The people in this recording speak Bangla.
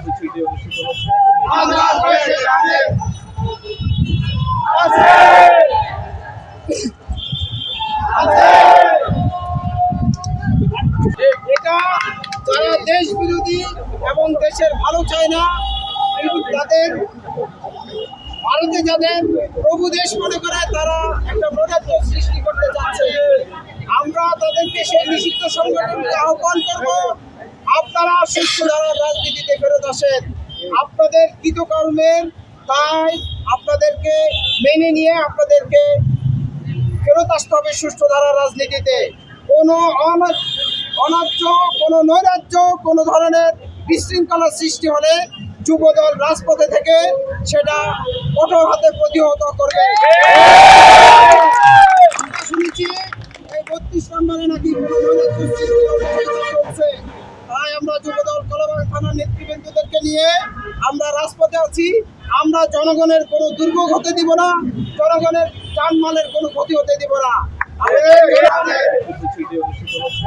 কর্মসূচিটি অনুষ্ঠিত হচ্ছে। এটা যারা দেশ বিরোধী এবং দেশের ভালো চায় না, তাদের ভারতে যাদের প্রভু দেশ মনে করে তারা একটা নৈরাজ্য সৃষ্টি করতে চাচ্ছে। আমরা তাদেরকে সেই নিষিদ্ধ সংগঠনকে আহ্বান করব, আপনারা সুস্থ ধারার রাজনীতিতে ফেরত আসেন। আপনাদের কৃতকর্মের তাই আপনাদেরকে মেনে নিয়ে আপনাদেরকে ফেরত আসতে হবে সুষ্ঠু ধারার রাজনীতিতে। কোনো অন্যায্য, কোনো নৈরাজ্য, কোনো ধরনের বিশৃঙ্খলা সৃষ্টি হলে যুবদল রাজপথে থেকে সেটা কঠোর হাতে প্রতিহত করবে। শুনেছি এই 32 নম্বরে নাকি কোনো নৈরাজ্য সৃষ্টি চলছে, তাই আমরা যুবদল কলাবাগান থানার নেতৃবৃন্দদেরকে নিয়ে আমরা রাজপথে আছি। আমরা জনগণের কোনো দুর্ভোগ হতে দিব না, জনগণের জানমালের কোনো ক্ষতি হতে দিব না। কর্মসূচিটি অনুষ্ঠিত হচ্ছে।